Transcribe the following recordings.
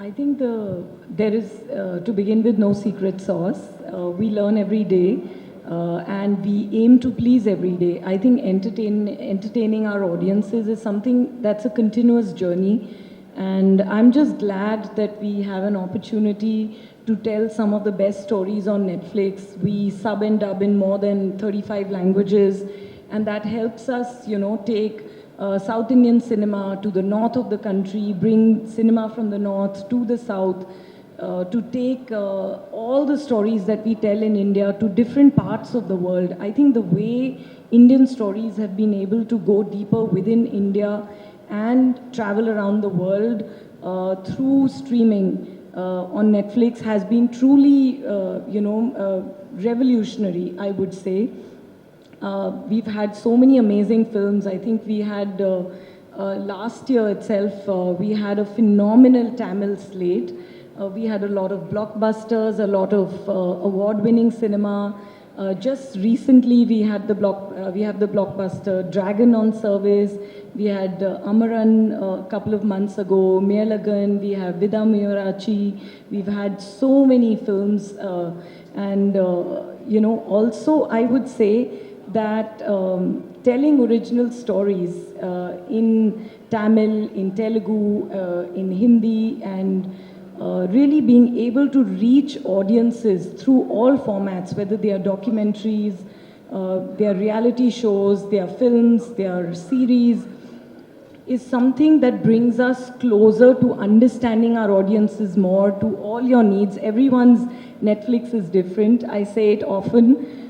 I think there is, to begin with, no secret sauce. We learn every day, and we aim to please every day. I think entertaining our audiences is something that's a continuous journey. And I'm just glad that we have an opportunity to tell some of the best stories on Netflix. We sub and dub in more than 35 languages, and that helps us, take South Indian cinema to the north of the country, bring cinema from the north to the south, to take all the stories that we tell in India to different parts of the world. I think the way Indian stories have been able to go deeper within India and travel around the world through streaming on Netflix has been truly, revolutionary, I would say. We've had so many amazing films. I think we had, last year itself, we had a phenomenal Tamil slate. We had a lot of blockbusters, a lot of award-winning cinema. Just recently, we have the blockbuster Dragon on service. We had Amaran a couple of months ago, Melagan. We have Vida Miyurachi. We've had so many films, and also I would say that telling original stories in Tamil, in Telugu, in Hindi, and really being able to reach audiences through all formats, whether they are documentaries, they are reality shows, they are films, they are series, is something that brings us closer to understanding our audiences more, to all your needs. Everyone's Netflix is different. I say it often.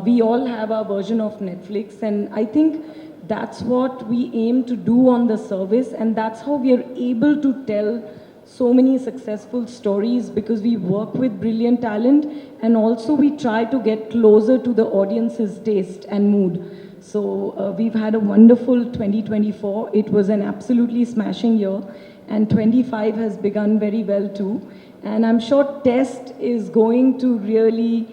We all have our version of Netflix, and I think that's what we aim to do on the service, and that's how we are able to tell so many successful stories, because we work with brilliant talent, and also we try to get closer to the audience's taste and mood. So we've had a wonderful 2024. It was an absolutely smashing year, and 25 has begun very well too. And I'm sure Test is going to really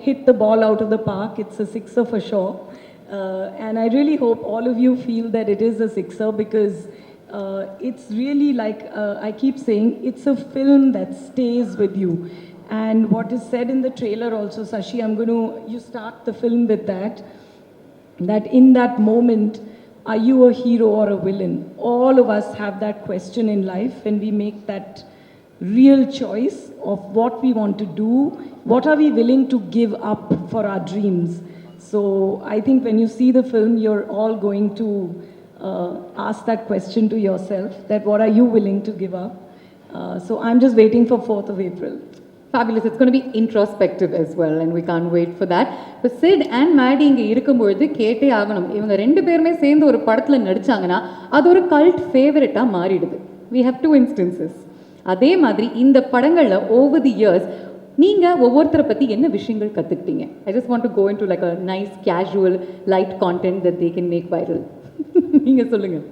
hit the ball out of the park. It's a sixer for sure. And I really hope all of you feel that it is a sixer, because it's really like, I keep saying, it's a film that stays with you. And what is said in the trailer also, Sashi, you start the film with that in that moment, are you a hero or a villain? All of us have that question in life when we make that real choice of what we want to do, what are we willing to give up for our dreams. So I think when you see the film, you're all going to ask that question to yourself, that what are you willing to give up? So I'm just waiting for 4th of April. Fabulous. It's going to be introspective as well, and we can't wait for that. But Sid and Maddie இங்கே இருக்கும்பொழுது கேட்டே ஆகணும். இவங்க ரெண்டு பேருமே சேர்ந்து ஒரு படத்தில் நடிச்சாங்கன்னா அது ஒரு கல்ட் ஃபேவரட்டாக மாறிடுது. We have two instances. அதே மாதிரி இந்த படங்களில் over the years நீங்கள் ஒவ்வொருத்தரை பற்றி என்ன விஷயங்கள் கற்றுக்கிட்டீங்க? I just want to go into like a nice casual light content that they can make viral. நீங்கள் சொல்லுங்கள்.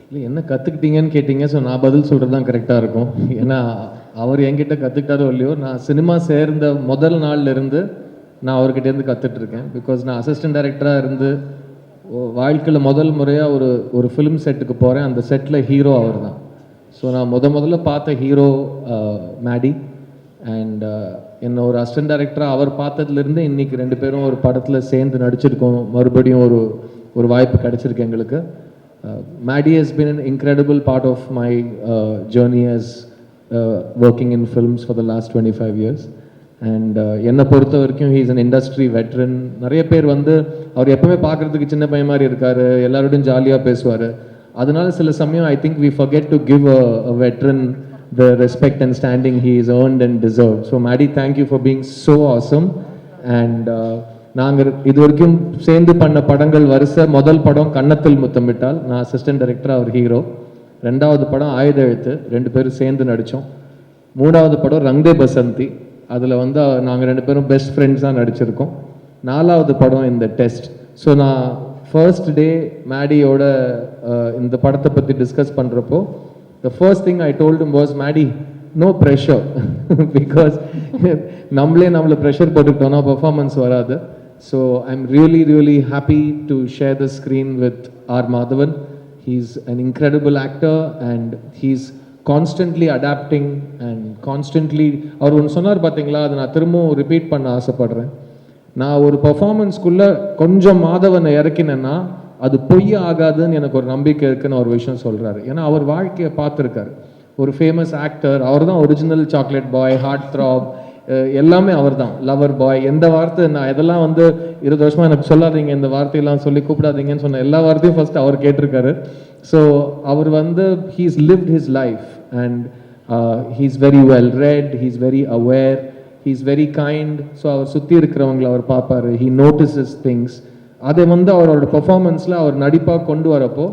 இல்லை என்ன கற்றுக்கிட்டீங்கன்னு கேட்டிங்க. ஸோ நான் பதில் சொல்கிறது தான் கரெக்டாக இருக்கும். ஏன்னா அவர் என்கிட்ட கற்றுக்கிட்டாரோ இல்லையோ, நான் சினிமா சேர்ந்த முதல் நாள்லேருந்து நான் அவர்கிட்டேருந்து கற்றுட்ருக்கேன். பிகாஸ் நான் அசிஸ்டன்ட் டைரக்டராக இருந்து வாழ்க்கையில் முதல் முறையாக ஒரு ஃபிலிம் செட்டுக்கு போகிறேன். அந்த செட்டில் ஹீரோ அவர் தான். ஸோ நான் முதல்ல பார்த்த ஹீரோ மேடி. அண்ட் என்ன ஒரு அசிஸ்டன்ட் டைரக்டராக அவர் பார்த்ததுலேருந்து இன்றைக்கி ரெண்டு பேரும் ஒரு படத்தில் சேர்ந்து நடிச்சிருக்கோம். மறுபடியும் ஒரு வாய்ப்பு கிடச்சிருக்கு எங்களுக்கு. Maddie has been an incredible part of my journey as working in films for the last 25 years. And என்னை பொறுத்த வரைக்கும் he is an industry veteran. நிறைய பேர் அவர் எப்பவுமே பார்க்குறதுக்கு சின்ன பையன் மாதிரி இருக்கார், எல்லாரோடையும் ஜாலியாக பேசுவார். அதனால சில சமயம் I think we forget to give a veteran the respect and standing he is earned and deserved. So Maddie, thank you for being so awesome. And நாங்கள் இது வரைக்கும் சேர்ந்து பண்ண படங்கள் வரிசை, முதல் படம் கன்னத்தில் முத்தமிட்டால், நான் அசிஸ்டன்ட் டைரக்டர், அவர் ஹீரோ. ரெண்டாவது படம் ஆயுத எழுத்து, ரெண்டு பேரும் சேர்ந்து நடித்தோம். மூணாவது படம் ரங்தே பசந்தி, அதில் நாங்கள் ரெண்டு பேரும் பெஸ்ட் ஃப்ரெண்ட்ஸாக நடிச்சிருக்கோம். நாலாவது படம் இந்த டெஸ்ட். ஸோ நான் ஃபர்ஸ்ட் டே மேடியோட இந்த படத்தை பற்றி டிஸ்கஸ் பண்ணுறப்போ the first thing I told him was, Maddie, no pressure. Because நம்மளை ப்ரெஷர் போட்டுக்கிட்டோன்னா பர்ஃபார்மன்ஸ் வராது. So I'm really happy to share the screen with R. Madhavan. He's an incredible actor, and he's constantly adapting and constantly அவர் ஒன்று சொன்னார் பார்த்தீங்களா, அதை நான் திரும்பவும் repeat பண்ண ஆசைப்படுறேன். நான் ஒரு பர்ஃபார்மன்ஸ்குள்ளே கொஞ்சம் மாதவனை இறக்கினேன்னா அது பொய் ஆகாதுன்னு எனக்கு ஒரு நம்பிக்கை இருக்குன்னு ஒரு விஷயம் சொல்கிறாரு. ஏன்னா அவர் வாழ்க்கையை பார்த்துருக்காரு. ஒரு ஃபேமஸ் ஆக்டர், அவர் தான் original chocolate boy, heart throb, எல்லாமே அவர் தான், லவர் பாய். எந்த வார்த்தை நான் இதெல்லாம் 20 வருஷமாக எனக்கு சொல்லாதீங்க, இந்த வார்த்தையெல்லாம் சொல்லி கூப்பிடாதீங்கன்னு சொன்ன எல்லா வார்த்தையும் ஃபர்ஸ்ட் அவர் கேட்டிருக்காரு. ஸோ அவர் he's lived his life and he's very well read, he's very aware, he's very kind. So அவர் சுற்றி இருக்கிறவங்களை அவர் பார்ப்பார், ஹீ நோட்டிசஸ் திங்ஸ். அதை அவரோட பெர்ஃபார்மன்ஸில் அவர் நடிப்பாக கொண்டு வரப்போ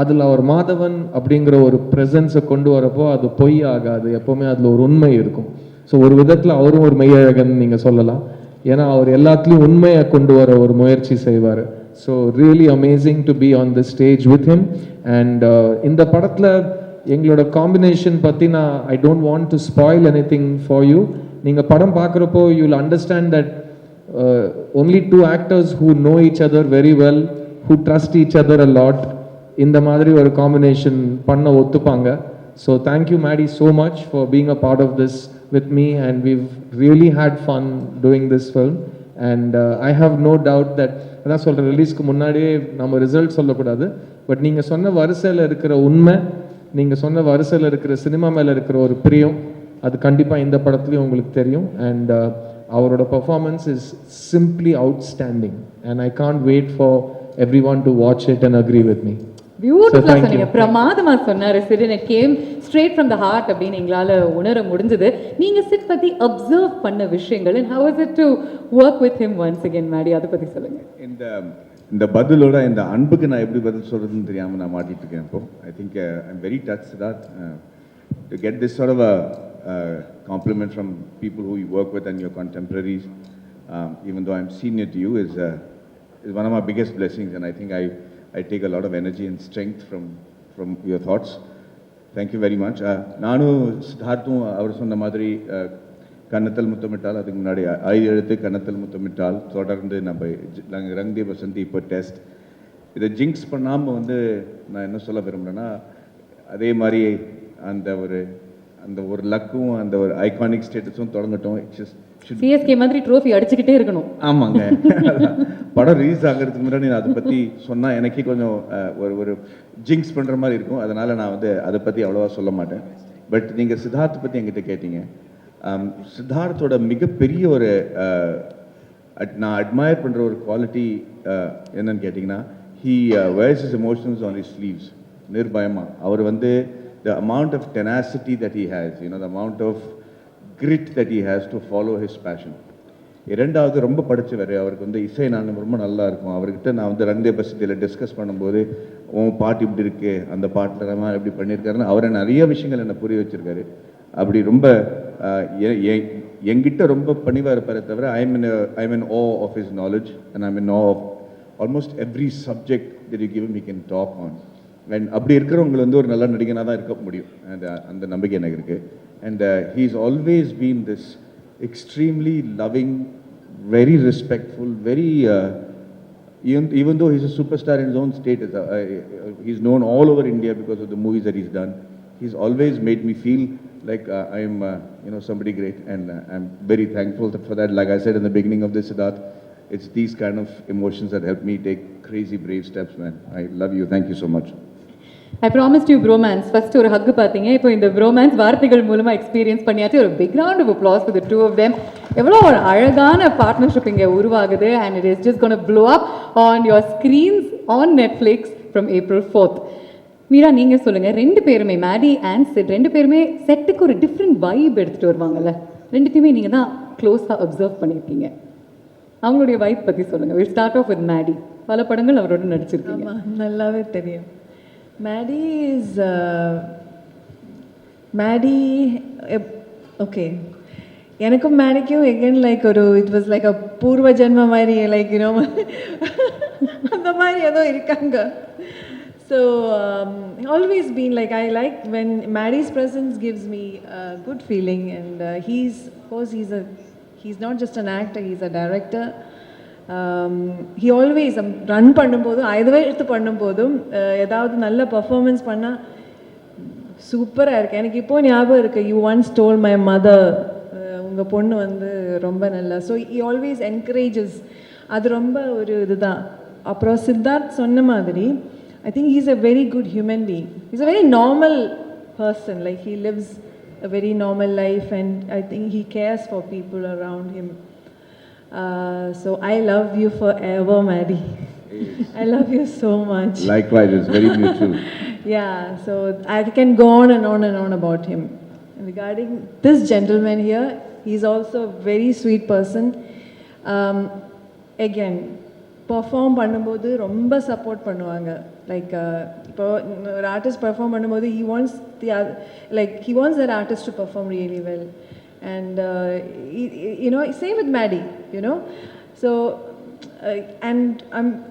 அதில் அவர் மாதவன் அப்படிங்கிற ஒரு ப்ரெசன்ஸை கொண்டு வரப்போ அது பொய் ஆகாது, எப்போவுமே அதில் ஒரு உண்மை இருக்கும். ஸோ ஒரு விதத்தில் அவரும் ஒரு மெய்யழகன் நீங்கள் சொல்லலாம். ஏன்னா அவர் எல்லாத்துலேயும் உண்மையை கொண்டு வர ஒரு முயற்சி செய்வார். So really amazing to be on the stage with him. And இந்த படத்தில் எங்களோட காம்பினேஷன் பற்றி நான் I don't want to spoil any thing for you. நீங்கள் படம் பார்க்குறப்போ you will understand that only two actors who know each other very well, who trust each other a lot, இந்த மாதிரி ஒரு காம்பினேஷன் பண்ண ஒத்துப்பாங்க. So thank you Maddy so much for being a part of this with me, and we've really had fun doing this film. And I have no doubt that அதான் சொல்கிறேன், ரிலீஸ்க்கு முன்னாடியே நம்ம ரிசல்ட் சொல்லக்கூடாது, பட் நீங்கள் சொன்ன வரிசையில் இருக்கிற உண்மை, நீங்கள் சொன்ன வரிசையில் இருக்கிற சினிமா மேலே இருக்கிற ஒரு பிரியம், அது கண்டிப்பாக இந்த படத்துலையும் உங்களுக்கு தெரியும். அண்ட் அவரோட performance is simply outstanding and I can't wait for everyone to watch it and agree with me. பியூட்டிஃபுல்லா சொன்னீங்க, பிரமாதமா சொன்னாரு chit. It came straight from the heart அப்படின்னு எங்களால உணர முடிஞ்சது. நீங்க சிட் பத்தி அப்சர்வ் பண்ண விஷயங்கள், and how is it to work with him once again, Maddy, அதை பத்தி சொல்லுங்க. இந்த பதிலோட இந்த அன்புக்கு நான் எப்படி பதில் சொல்றதுன்னு தெரியாம நான் மாட்டிட்டு இருக்கேன் இப்போ. I think I'm very touched that to get this sort of a compliment from people who you work with and your contemporaries, even though I'm senior to you, is one of my biggest blessings, and I think I take a lot of energy and strength from your thoughts. Thank you very much. நானு சித்தார்த்தும் அவர் சொன்ன மாதிரி கன்னத்தல் முத்தமிட்டால், அதுக்கு முன்னாடி 5 எழுத்து கன்னத்தல் முத்தமிட்டால், தொடர்ந்து நம்ம ரங்தே வசந்தி, இப்போ test, இதை ஜிங்க்ஸ் பண்ணாமல் நான் என்ன சொல்ல விரும்புகிறேன்னா, அதே மாதிரி அந்த ஒரு லக்கும் அந்த ஒரு ஐகானிக் ஸ்டேட்டஸும் தொடங்கட்டும். சிஎஸ்கே மாதிரி ட்ரோஃபி அடிச்சுக்கிட்டே இருக்கணும். ஆமாங்க. படம் ரிலீஸ் ஆகிறதுக்கு முன்னாடி நான் அதை பற்றி சொன்னால் எனக்கே கொஞ்சம் ஒரு ஜிங்க்ஸ் பண்ணுற மாதிரி இருக்கும். அதனால் நான் அதை பற்றி அவ்வளோவா சொல்ல மாட்டேன். பட் நீங்கள் சித்தார்த்தை பற்றி என்கிட்ட கேட்டீங்க. சித்தார்த்தோட மிகப்பெரிய ஒரு நான் அட்மயர் பண்ணுற ஒரு குவாலிட்டி என்னன்னு கேட்டிங்கன்னா, he wears his emotions on his sleeves. நிர்பயமாக our the amount of tenacity that he has, the amount of grit that he has to follow his passion. இரண்டாவது ரொம்ப படித்தவர், அவருக்கு இசை நான் ரொம்ப நல்லா இருக்கும். அவர்கிட்ட நான் ரங்தே பசதியில் டிஸ்கஸ் பண்ணும்போது, உன் பாட்டு இப்படி இருக்கு, அந்த பாட்டில் நம்ம எப்படி பண்ணியிருக்காருன்னு அவரை நிறைய விஷயங்கள் என்னை புரிய வச்சிருக்காரு. அப்படி ரொம்ப என்கிட்ட ரொம்ப பணிவாக இருப்பாரே தவிர, I'm in awe of his knowledge and I'm in awe of almost every subject that you give him he can talk on. And அப்படி இருக்கிறவங்க ஒரு நல்ல நடிகனாக தான் இருக்க முடியும், அந்த நம்பிக்கை எனக்கு இருக்குது. And he's always been this extremely loving, very respectful, very even though he's a superstar in his own state, he's known all over India because of the movies that he's done. He's always made me feel like I'm somebody great, and I'm very thankful for that. Like I said in the beginning of this, Siddharth, it's these kind of emotions that help me take crazy brave steps, man. I love you. Thank you so much. I promised you bromance. First ஒரு hug பார்த்தீங்க, இப்போ இந்த bromance வார்த்தைகள் மூலமா experience பண்ணியாச்சு. ஒரு big round of applause for the two of them. எவ்வளோ ஒரு அழகான பார்ட்னர்ஷிப் இங்கே உருவாகுது, and it is just going to blow up on your screens on Netflix from April 4th. Meera, நீங்கள் சொல்லுங்கள், ரெண்டு பேருமே மேடி அண்ட் சிட் ரெண்டு பேருமே செட்டுக்கு ஒரு டிஃப்ரெண்ட் வைப் எடுத்துகிட்டு வருவாங்கல்ல, ரெண்டுத்தையுமே நீங்கள் தான் க்ளோஸாக அப்சர்வ் பண்ணியிருக்கீங்க. அவங்களுடைய வைப் பற்றி சொல்லுங்கள். Will start off with Maddy. பல படங்கள் அவரோட நடிச்சிருக்கீங்க. நல்லாவே தெரியும். Maddy is Maddy okay. எனக்கும் மேடிக்கும் again like it was like a பூர்வ ஜென்ம மாதிரி, லைக் அந்த மாதிரி ஏதோ இருக்காங்க. So always been like, I like when Maddie's presence gives me a good feeling, and of course he's not just an actor, he's a director. He always run பண்ணும்போது either எடுத்து பண்ணும்போதும் ஏதாவது நல்ல பர்ஃபார்மன்ஸ் பண்ணால் சூப்பராக இருக்கு. எனக்கு இப்போ ஞாபகம் இருக்கு, you once told my mother, உங்கள் பொண்ணு வந்து ரொம்ப நல்லா. So he always encourages. அது ரொம்ப ஒரு இதுதான். அப்புறம் சித்தார்த் சொன்ன மாதிரி I think he's a very good human being. Is a very normal person. Like he lives a very normal life, and I think he cares for people around him. So I love you forever, Maddie. I love you so much. Likewise, it's very mutual. Yeah, so I can go on and on and on about him. Regarding this gentleman here, he's also a very sweet person. Again, perform பண்ணும்போது ரொம்ப support பண்ணுவாங்க. Like இப்போ ஒரு artist perform பண்ணும்போது he wants that artist to perform really well. And you know, same with Maddie, you know. So and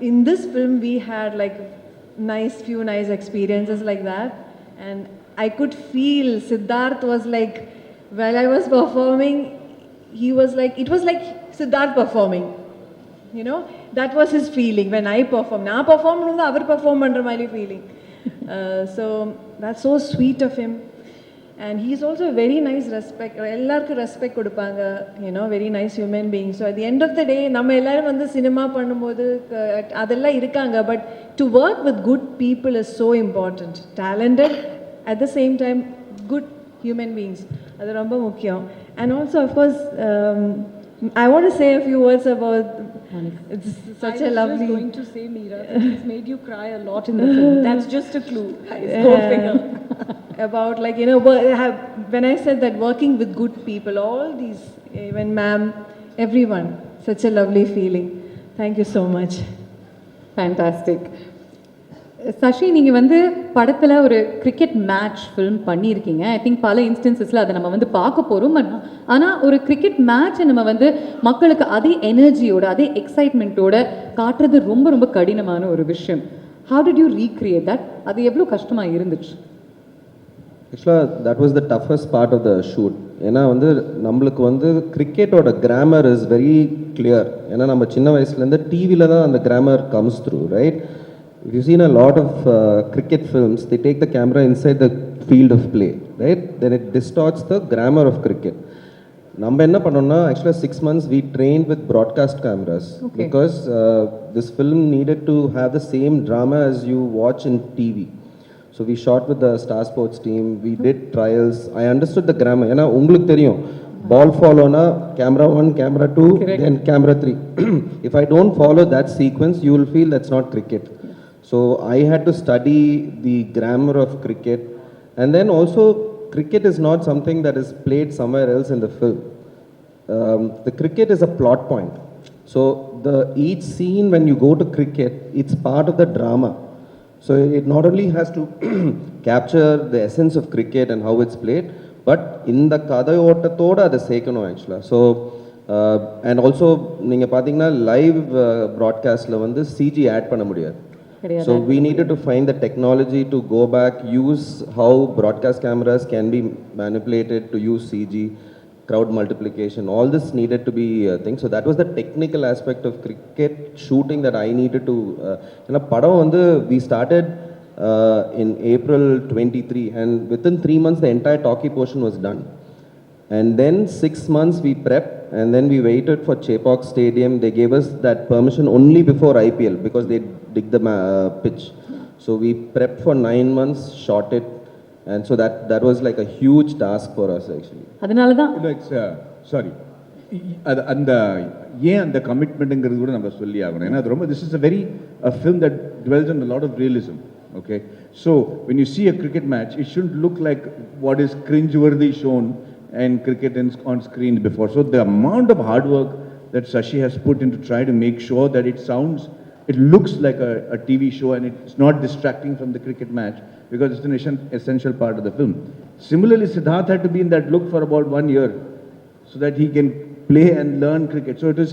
in this film we had like few nice experiences like that, and I could feel Siddharth was like, while I was performing, he was like, it was like Siddharth performing, you know. That was his feeling when I perform. Na perform nu avar perform pandra mali feeling. So that's so sweet of him. And he's also a very nice respect. Ellarku respect kodupanga, you know, very nice human being. So at the end of the day, நம்ம எல்லாரும் வந்து cinema பண்ணும்போது அதெல்லாம் இருக்காங்க, but to work with good people is so important. Talented, at the same time good human beings, அது ரொம்ப முக்கியம். And also of course I want to say a few words about, it's such a lovely. I was just going to say, Meera, that he's made you cry a lot in the film. That's just a clue. About, like, you know, when I said that working with good people, all these, even ma'am, everyone, such a lovely feeling. Thank you so much. Fantastic. Shashi, நீங்கள் வந்து படத்தில் ஒரு cricket match film பண்ணியிருக்கீங்க. I think பல இன்ஸ்டன்சஸில் அதை நம்ம வந்து பார்க்க போகிறோம். ஆனால் ஒரு கிரிக்கெட் மேட்ச்சை நம்ம வந்து மக்களுக்கு அதே எனர்ஜியோட அதே எக்ஸைட்மெண்ட்டோட காட்டுறது ரொம்ப ரொம்ப கடினமான ஒரு விஷயம். How did you recreate that? அது எவ்வளோ கஷ்டமாக இருந்துச்சு? ஆக்சுவலாக that was the toughest part of the shoot. ஏன்னா வந்து நம்மளுக்கு வந்து கிரிக்கெட்டோட கிராமர் இஸ் வெரி கிளியர். ஏன்னா நம்ம சின்ன வயசுலேருந்து டிவியில் தான் அந்த grammar comes through, right? If you've seen a lot of cricket films, they take the camera inside the field of play, right? Then it distorts the grammar of cricket. நம்ம என்ன பண்ணோம்னா, actually 6 months we trained with broadcast cameras. Okay. Because this film needed to have the same drama as you watch in TV. So we shot with the Star Sports team, we did trials. I understood the grammar. ஏன்னா உங்களுக்கு தெரியும், ball follow-na camera 1, camera 2, correct, then camera 3. If I don't follow that sequence, you will feel that's not cricket. So I had to study the grammar of cricket, and then also cricket is not something that is played somewhere else in the film. The cricket is a plot point. So each scene when you go to cricket, it's part of the drama. So it not only has to capture the essence of cricket and how it's played, but in the kadayottathoda adu sekano actually. So and also நீங்க பாத்தீங்கன்னா live broadcast la வந்து CG add பண்ண முடியாது. So we needed to find the technology to go back, use how broadcast cameras can be manipulated to use CG, crowd multiplication. All this needed to be a thing. So that was the technical aspect of cricket shooting that I needed to. Padam vandu we started in April 23, and within 3 months the entire talkie portion was done. And then 6 months we prepped, and then we waited for Chepauk Stadium. They gave us that permission only before IPL because they dig the pitch. So we prepped for 9 months, shot it, and so that was like a huge task for us actually. அதனால தான் sorry, அந்த ஏன் அந்த கமிட்மெண்ட்ங்கிறது கூட நம்ம சொல்லி ஆகணும். ஏன்னா அது ரொம்ப, this is a film that dwells on a lot of realism. Okay, so when you see a cricket match, it shouldn't look like what is cringe-worthy shown and cricket on screen before. So the amount of hard work that Sashi has put into try to make sure that it looks like a TV show and it's not distracting from the cricket match, because it's an essential part of the film. Similarly, Siddharth had to be in that look for about 1 year so that he can play and learn cricket. So it is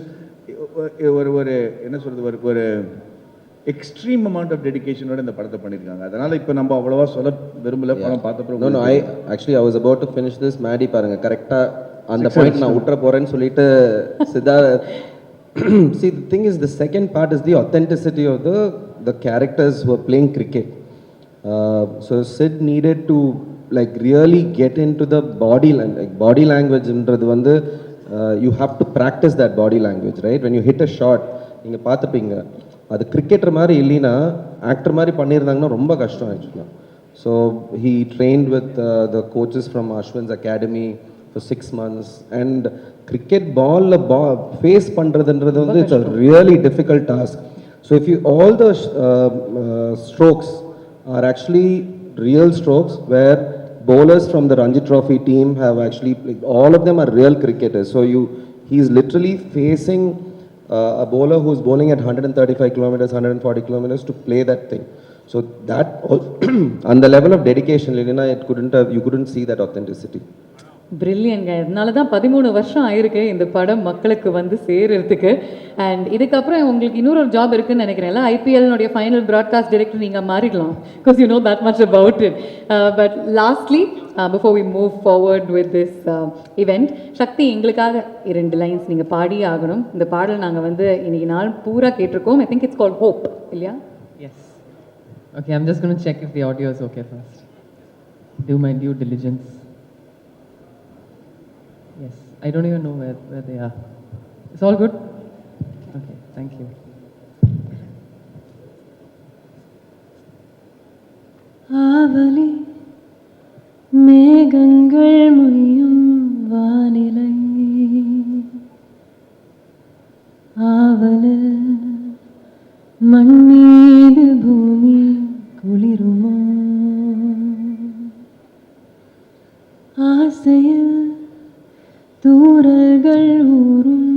ஒரு extreme amount of டெடிகேஷனோட இந்த படத்தை பண்ணியிருக்காங்க. அதனால இப்போ நம்ம அவ்வளோவா சொல்ல விரும்பல. படம் பார்த்தப்போ no I was about to finish this. Maddie பாருங்க கரெக்டாக அந்த பாயிண்ட் நான் விட்டுற போகிறேன்னு சொல்லிட்டு Siddharth. See, the thing is, the second part is the authenticity of the characters who are playing cricket. So Sid needed to like really get into the body language ன்றது வந்து you have to practice that body language, right? When you hit a shot, நீங்க பார்த்துப்பீங்க, அது cricketer மாதிரி இல்லைன்னா actor மாதிரி பண்ணியிருந்தாங்கன்னா ரொம்ப கஷ்டம் ஆக்சுவலாக. So he trained with the coaches from Ashwin's academy for 6 months, and cricket ball face பண்ணுறதுன்றது வந்து it's a really difficult task. So if you all the strokes are actually real strokes where bowlers from the Ranji Trophy team have actually, like, all of them are real cricketers. So he's literally facing a bowler who's bowling at 135 kilometers, 140 kilometers to play that thing. So that on the level of dedication, Lilina, you couldn't see that authenticity. பிரில்லியன்ங்க. அதனால தான் 13 வருஷம் ஆயிருக்கு இந்த படம் மக்களுக்கு வந்து சேர்றதுக்கு. And இதுக்கப்புறம் உங்களுக்கு இன்னொரு ஜாப் இருக்குன்னு நினைக்கிறேன்ல, ஐபிஎல்னுடைய ஃபைனல் ப்ராட்காஸ்ட் டைரக்டர் நீங்கள் மாறிடலாம், because you know that much about it. But lastly before we move forward with this event, Shakti எங்களுக்காக 2 லைன்ஸ் நீங்கள் பாடியே ஆகணும். இந்த பாடல் நாங்கள் வந்து இன்னைக்கு நாள் பூரா கேட்டிருக்கோம். I think it's called hope, இல்லையா? Yes. Okay, I'm just going to check if the audio is okay first. Do my due diligence. Yes, I don't even know where they are. It's all good? Okay, thank you. ஆவலி மேகங்கள் மொய்யும் வானிலை, ஆவலில் மண் மீது பூமி குளிருமோ, ஆசையில் தூரல்கள் ஊறும்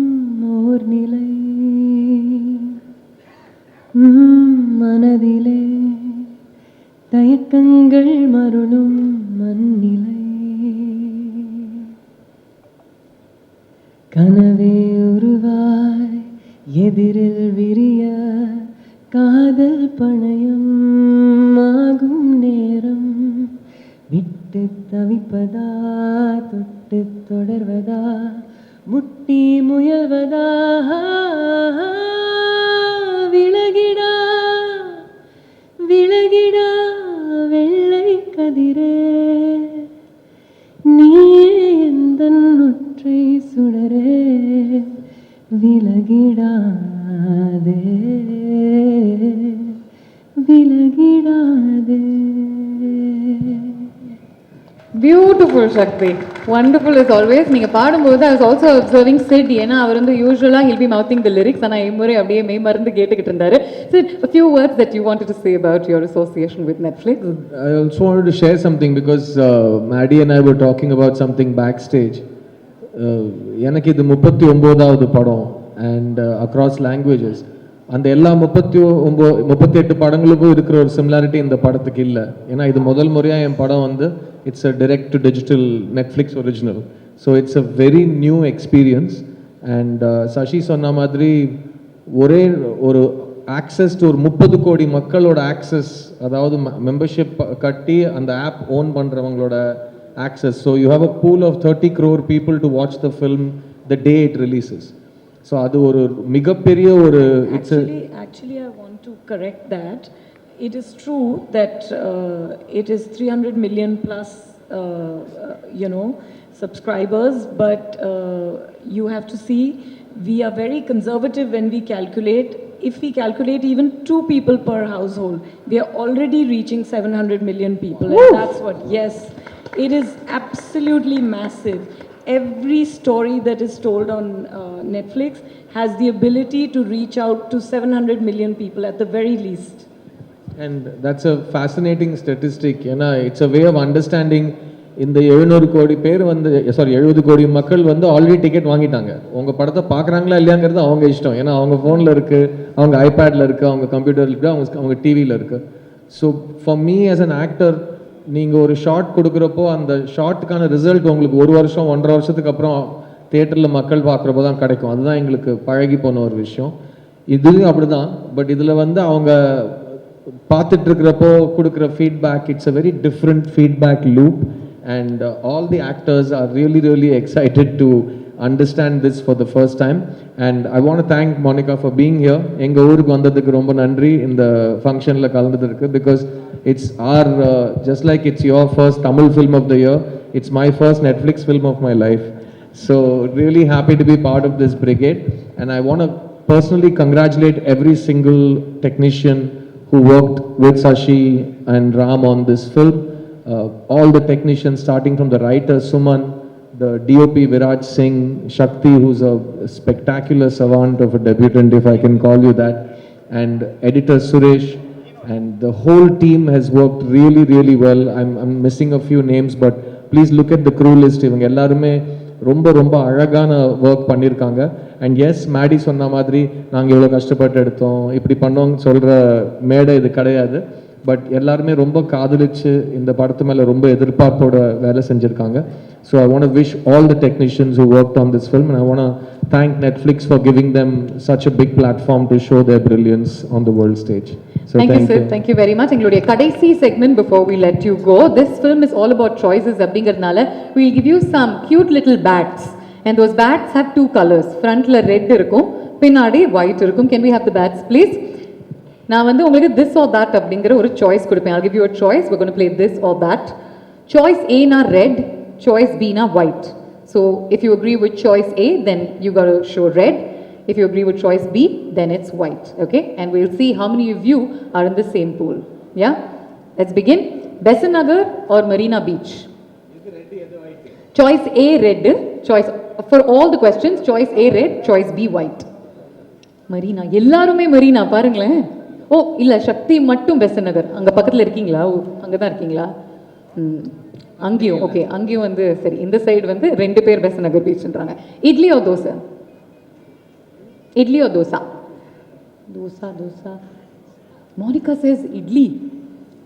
ஓர் நிலை, மனதிலே தயக்கங்கள் மருளும் மண்ணிலை, கனவே உருவாய் எதிரில் விரிய காதல் பணயம் ஆகும் நேரம், விட்டு தவிப்பதா தொட்டு தொடர்வதா முட்டி முயல்வதா, விலகிடா விலகிடா வெள்ளை கதிரே, நீயே எந்தன் ஒற்றை சுடரே, விலகிடாதே விலகிடாதே. பியூட்டிஃபுல் சக்தி, வண்டர்ஃபுல் as always. நீங்கள் பாடும்போது I was also observing Sid, ஏன்னா அவர் வந்து யூஸ்வலாக he'll be mouthing the lyrics, ஆனால் இம்முறை அப்படியே மெய் மறந்து கேட்டுக்கிட்டு இருந்தாரு. Sid, a few words that you wanted to say about your association with Netflix. I also wanted to share something because Maddie and I were talking about something backstage. எனக்கு இது 39வது படம் and across languages. அந்த எல்லா 38 படங்களுக்கும் இருக்கிற ஒரு similarity இந்த படத்துக்கு இல்லை. ஏன்னா இது முதல் முறையாக என் படம் வந்து it's a direct to digital Netflix original. So it's a very new experience. And Sasi சொன்ன மாதிரி ஒரே ஒரு ஆக்சஸ் டு ஒரு 30 கோடி மக்களோட ஆக்சஸ், அதாவது மெம்பர்ஷிப் கட்டி அந்த ஆப் ஓன் பண்ணுறவங்களோட access. So you have a pool of 30 crore people to watch the film the day it releases. So அது ஒரு மிகப்பெரிய ஒரு Actually, I want to correct that. It is true that it is 300 million plus, subscribers, but you have to see, we are very conservative when we calculate. If we calculate even 2 people per household, we are already reaching 700 million people. And that's what, yes, it is absolutely massive. Every story that is told on Netflix has the ability to reach out to 700 million people at the very least. And that's a fascinating statistic. ஏன்னா it's a way of understanding. இந்த 700 கோடி பேர் வந்து 70 கோடி மக்கள் வந்து already ticket வாங்கிட்டாங்க. உங்கள் படத்தை பார்க்குறாங்களா இல்லையாங்கிறது அவங்க இஷ்டம். ஏன்னா அவங்க ஃபோனில் இருக்குது, அவங்க ஐபேடில் இருக்குது, அவங்க கம்ப்யூட்டரில் இருக்குது, அவங்க டிவியில் இருக்குது. So for me as an actor, நீங்கள் ஒரு ஷார்ட் கொடுக்குறப்போ அந்த ஷார்ட்டுக்கான ரிசல்ட் உங்களுக்கு 1 வருஷம் 1.5 வருஷத்துக்கு அப்புறம் தியேட்டரில் மக்கள் பார்க்குறப்போ தான் கிடைக்கும். அதுதான் எங்களுக்கு பழகி போன ஒரு விஷயம். இதுவும் அப்படி தான். பட் இதில் வந்து அவங்க பார்த்துட்டு இருக்கிறப்போ கொடுக்குற feedback, it's a very different feedback loop. And all the actors are really excited to understand this for the first time. And I want to thank Monica for being here. எங்க ஊருக்கு வந்ததுக்கு ரொம்ப நன்றி இந்த ஃபங்க்ஷனில் கலந்ததுக்கு, because it's our just like it's your first Tamil film of the year, it's my first Netflix film of my life. So really happy to be part of this brigade, and I want to personally congratulate every single technician who worked with Sashi and Ram on this film. All the technicians, starting from the writer Suman, the DOP Viraj Singh, Shakti, who's a spectacular savant of a debutant, if I can call you that, and editor Suresh, and the whole team has worked really, really well. I'm missing a few names, but please look at the crew list. இவங்க எல்லாருமே ரொம்ப ரொம்ப அழகான work பண்ணியிருக்காங்க. And S, Maddy சொன்ன மாதிரி நாங்கள் இவ்வளோ கஷ்டப்பட்டு எடுத்தோம் இப்படி பண்ணோங்க சொல்கிற மேடை இது கிடையாது. பட் எல்லாருமே ரொம்ப காதலிச்சு இந்த படத்து மேலே ரொம்ப எதிர்பார்ப்போட வேலை செஞ்சுருக்காங்க. So I want to wish all the technicians who worked on this film, and I want to thank Netflix for giving them such a big platform to show their brilliance on the world stage. So thank you, sir. Thank you very much. எங்களுடைய கடைசி segment before we let you go. This film is all about choices அப்படிங்கிறதுனால we'll give you some cute little bats, and those bats have two colors. Frontல red இருக்கும், பின்னாடி white இருக்கும். Can we have the bats please? நான் வந்து உங்களுக்கு this or that அப்படிங்கிற ஒரு choice கொடுப்பேன். I'll give you a choice. We're going to play this or that. Choice A na red, choice B na white. So if you agree with choice A, then you got to show red. If you agree with choice B, then it's white, okay? And we'll see how many of you are in the same pool. Yeah? Let's begin. Besant Nagar or Marina Beach? Choice A, red. Choice, for all the questions, choice A, red. Choice B, white. Marina. எல்லாருமே Marina, பாருங்களேன். ஓ, இல்ல, சக்தி மட்டும் Besant Nagar. அங்க பக்கத்துல இருக்கீங்களா? அங்க தான் இருக்கீங்களா? அங்கேயும், ஓகே. அங்கேயும் வந்து, சரி, இந்த சைடு வந்து ரெண்டு பேர் Besant Nagar பீச்ன்றாங்க. Idli or dosa? Idli or dosa? Dosa, dosa. Monica says idli.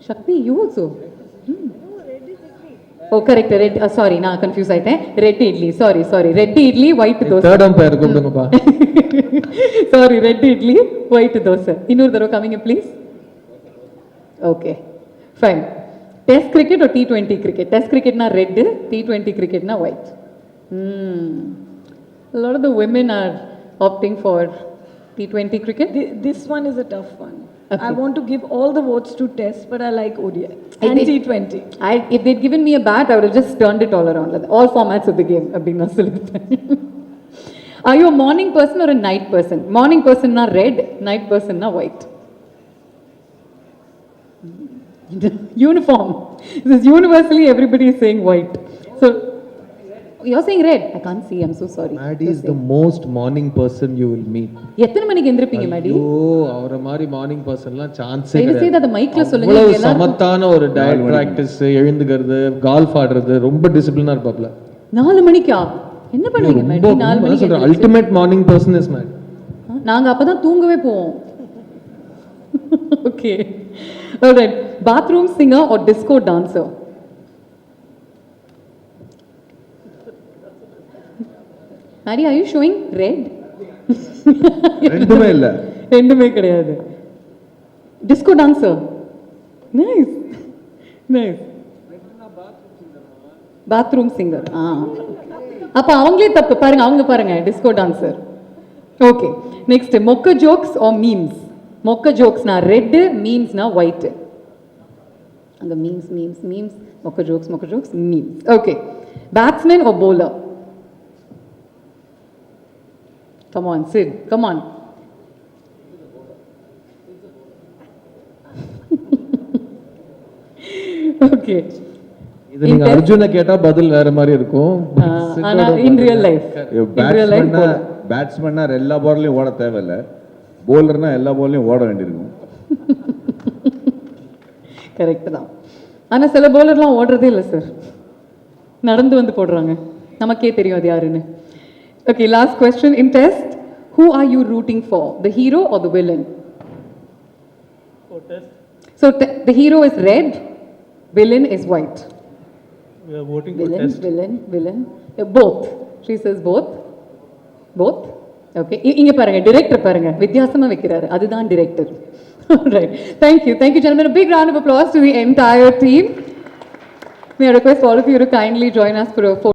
Shakti, you also? Oh, correct. Red. Sorry, na confused ஆயிட்டேன். Red idli. Sorry. Red idli, white dosa. Third umpire கூப்பிடுங்கப்பா. Sorry, red idli, white dosa. இன்னொரு தடவை coming in please. Okay. Fine. Test cricket or T20 cricket? Test cricket na red, T20 cricket na white. A lot of the women are opting for T20 cricket? This one is a tough one. Okay. I want to give all the votes to Test, but I like ODI and T20. If they'd given me a bat, I would have just turned it all around. All formats of the game. Are you a morning person or a night person? Morning person na red, night person na white. Uniform. This is universally everybody is saying white. So you're saying red. I can't see. I'm so sorry. Maddie is the most morning person you will meet. எத்தனை மணிக்கு எந்திரப்பீங்க Maddie? ஐயோ, அவரை மாதிரி morning பர்சன்லாம் சான்ஸே கிடையாது. கிடையாது. அத மைக்ல சொல்லுங்க. அவ்வளவு சமத்தான ஒரு டயட் பிராக்டிஸ், எழுந்துக்கிறது, கால்ஃப் ஆடுறது, ரொம்ப டிசிப்ளினா இருப்பாப்ல. 4 மணிக்கா? என்ன பண்ணுவீங்க Maddie 4 மணிக்கு? Ultimate morning person is made. நாங்க அப்பதான் தூங்கவே போவோம். Okay. All right. Bathroom singer or disco dancer? Maddie, are you showing red? ரெண்டுமே இல்ல. ரெண்டுமே கிடையாது. Disco dancer. Nice. Nice. Bathroom singer. அப்ப அவங்களே தப்பு பாருங்க, அவங்க பாருங்க disco dancer. Okay. Next, mokka jokes or memes? Mokka jokes na red, memes na white. And the memes, mokka jokes, memes. Okay. Batsman or bowler? Come on, Sid. Come on. Okay. இது நீங்க அர்ஜுனை கேட்டா பதில் வேற மாதிரி இருக்கும். ஆனா in real life. பேட்ஸ்மேன்னா எல்லா பால்லையும் ஓட தேவையில்ல, போலர்னா எல்லா பால்லையும் ஓட வேண்டியிருக்கும். கரெக்ட் தான். ஆனா சில பவுலர்லாம் ஓடுறதே இல்லை சார், நடந்து வந்து போடுறாங்க. நமக்கே தெரியும் அது யாருன்னு. Okay, last question in test. Who are you rooting for? The hero or the villain? For test. So the hero is red, villain is white. We are voting for test. Villain. Both. She says both. Both. Okay. இங்க பாருங்க, director பாருங்க, வித்தியாசமா வைக்கிறாரு. அதுதான் director. All right. Thank you gentlemen. A big round of applause to the entire team. May I request all of you to kindly join us for a photo.